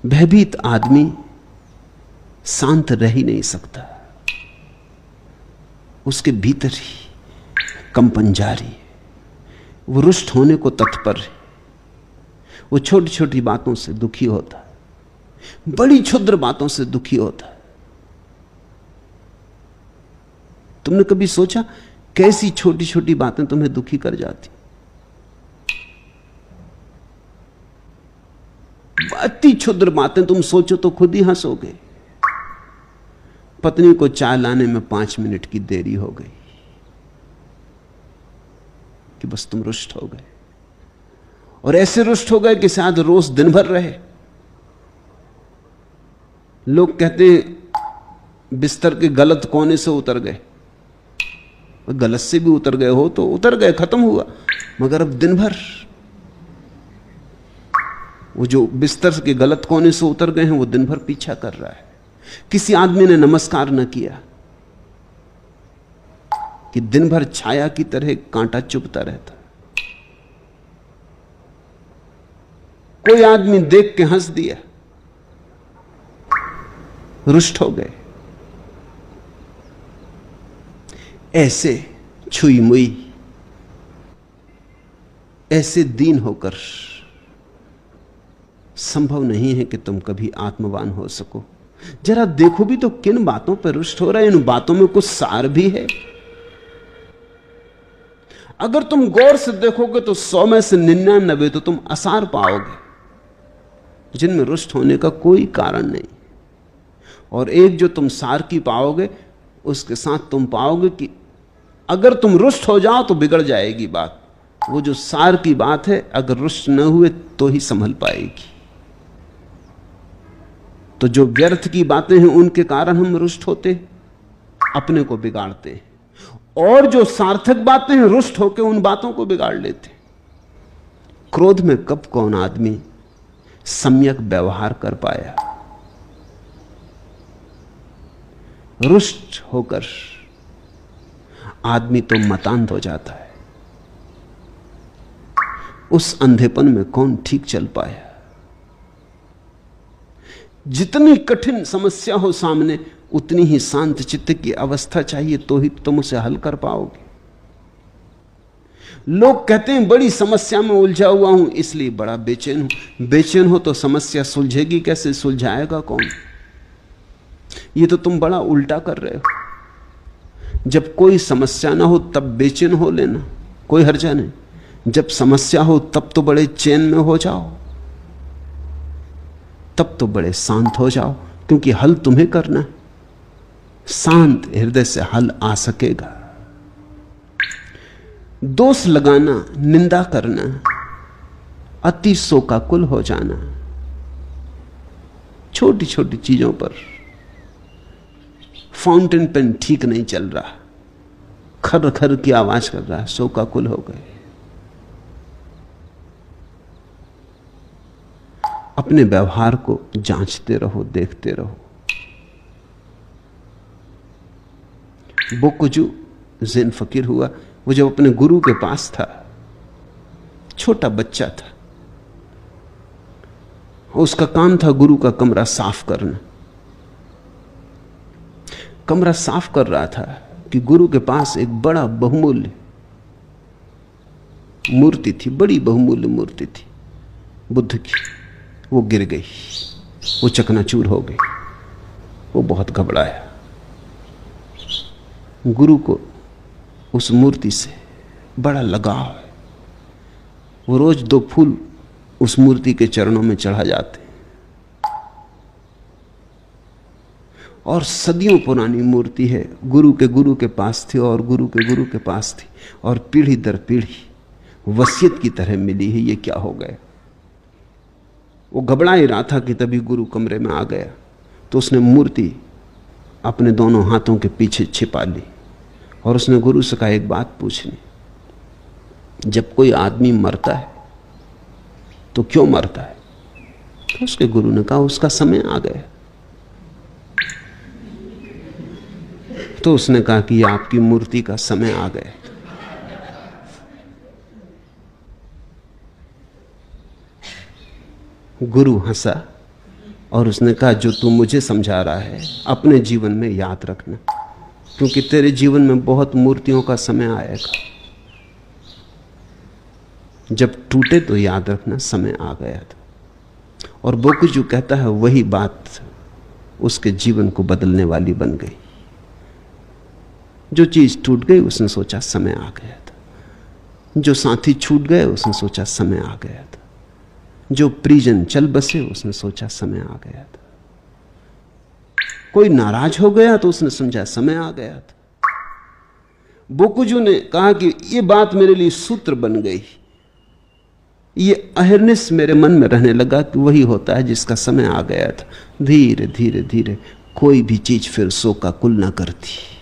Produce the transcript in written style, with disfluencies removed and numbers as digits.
भयभीत आदमी शांत रह ही नहीं सकता, उसके भीतर ही कंपन जारी है, वो रुष्ट होने को तत्पर है, वो छोटी छोटी बातों से दुखी होता है, बड़ी क्षुद्र बातों से दुखी होता है। तुमने कभी सोचा कैसी छोटी छोटी बातें तुम्हें दुखी कर जाती? अति क्षुद्र बातें तुम सोचो तो खुद ही हंसोगे। पत्नी को चाय लाने में 5 मिनट की देरी हो गई कि बस तुम रुष्ट हो गए, और ऐसे रुष्ट हो गए कि शायद रोज दिन भर रहे। लोग कहते हैं बिस्तर के गलत कोने से उतर गए, गलत से भी उतर गए हो तो उतर गए, खत्म हुआ, मगर अब दिन भर वो जो बिस्तर के गलत कोने से उतर गए हैं वो दिन भर पीछा कर रहा है। किसी आदमी ने नमस्कार न किया कि दिन भर छाया की तरह कांटा चुभता रहता। कोई आदमी देख के हंस दिया, रुष्ट हो गए। ऐसे छुई मुई, ऐसे दीन होकर संभव नहीं है कि तुम कभी आत्मवान हो सको। जरा देखो भी तो किन बातों पर रुष्ट हो रहे हैं। इन बातों में कुछ सार भी है। अगर तुम गौर से देखोगे तो 100 में से 99 तो तुम असार पाओगे जिनमें रुष्ट होने का कोई कारण नहीं, और एक जो तुम सार की पाओगे उसके साथ तुम पाओगे कि अगर तुम रुष्ट हो जाओ तो बिगड़ जाएगी बात। वो जो सार की बात है अगर रुष्ट न हुए तो ही संभल पाएगी। तो जो व्यर्थ की बातें हैं उनके कारण हम रुष्ट होते, अपने को बिगाड़ते, और जो सार्थक बातें हैं रुष्ट होकर उन बातों को बिगाड़ लेते। क्रोध में कब कौन आदमी सम्यक व्यवहार कर पाया? रुष्ट होकर आदमी तो मतांध हो जाता है। उस अंधेपन में कौन ठीक चल पाया? जितनी कठिन समस्या हो सामने उतनी ही शांत चित्त की अवस्था चाहिए, तो ही तुम उसे हल कर पाओगे। लोग कहते हैं बड़ी समस्या में उलझा हुआ हूं इसलिए बड़ा बेचैन हूं। बेचैन हो तो समस्या सुलझेगी कैसे? सुलझाएगा कौन? ये तो तुम बड़ा उल्टा कर रहे हो। जब कोई समस्या ना हो तब बेचैन हो लेना, कोई हर्जा नहीं। जब समस्या हो तब तो बड़े चैन में हो जाओ, तब तो बड़े शांत हो जाओ, क्योंकि हल तुम्हें करना है। शांत हृदय से हल आ सकेगा। दोष लगाना, निंदा करना, अति शोकाकुल हो जाना, छोटी छोटी चीजों पर फाउंटेन पेन ठीक नहीं चल रहा, खर खर की आवाज कर रहा है, शोकाकुल हो गए। अपने व्यवहार को जांचते रहो, देखते रहो। बोकुजू ज़ेन फकीर हुआ, वो जब अपने गुरु के पास था, छोटा बच्चा था, उसका काम था गुरु का कमरा साफ करना। कमरा साफ कर रहा था कि गुरु के पास एक बड़ा बहुमूल्य मूर्ति थी, बड़ी बहुमूल्य मूर्ति थी बुद्ध की। वो गिर गई, वो चकनाचूर हो गई। वो बहुत घबराया। गुरु को उस मूर्ति से बड़ा लगाव है। वो रोज 2 फूल उस मूर्ति के चरणों में चढ़ा जाते, और सदियों पुरानी मूर्ति है। गुरु के पास थी और गुरु के पास थी, और पीढ़ी दर पीढ़ी वसीयत की तरह मिली है। ये क्या हो गया? वो घबरा ही रहा था कि तभी गुरु कमरे में आ गया। तो उसने मूर्ति अपने दोनों हाथों के पीछे छिपा ली, और उसने गुरु से कहा एक बात पूछनी, जब कोई आदमी मरता है तो क्यों मरता है? तो उसके गुरु ने कहा उसका समय आ गया। तो उसने कहा कि यह आपकी मूर्ति का समय आ गया। गुरु हंसा और उसने कहा जो तू मुझे समझा रहा है अपने जीवन में याद रखना, क्योंकि तेरे जीवन में बहुत मूर्तियों का समय आएगा। जब टूटे तो याद रखना समय आ गया था। और बोकुजू कहता है वही बात उसके जीवन को बदलने वाली बन गई। जो चीज टूट गई उसने सोचा समय आ गया था, जो साथी छूट गए उसने सोचा समय आ गया था, जो परिजन चल बसे उसने सोचा समय आ गया था, कोई नाराज हो गया तो उसने समझा समय आ गया था। बोकुजू ने कहा कि यह बात मेरे लिए सूत्र बन गई, ये अहिर्निश मेरे मन में रहने लगा कि वही होता है जिसका समय आ गया था। धीरे धीरे धीरे कोई भी चीज फिर शोकाकुल ना करती।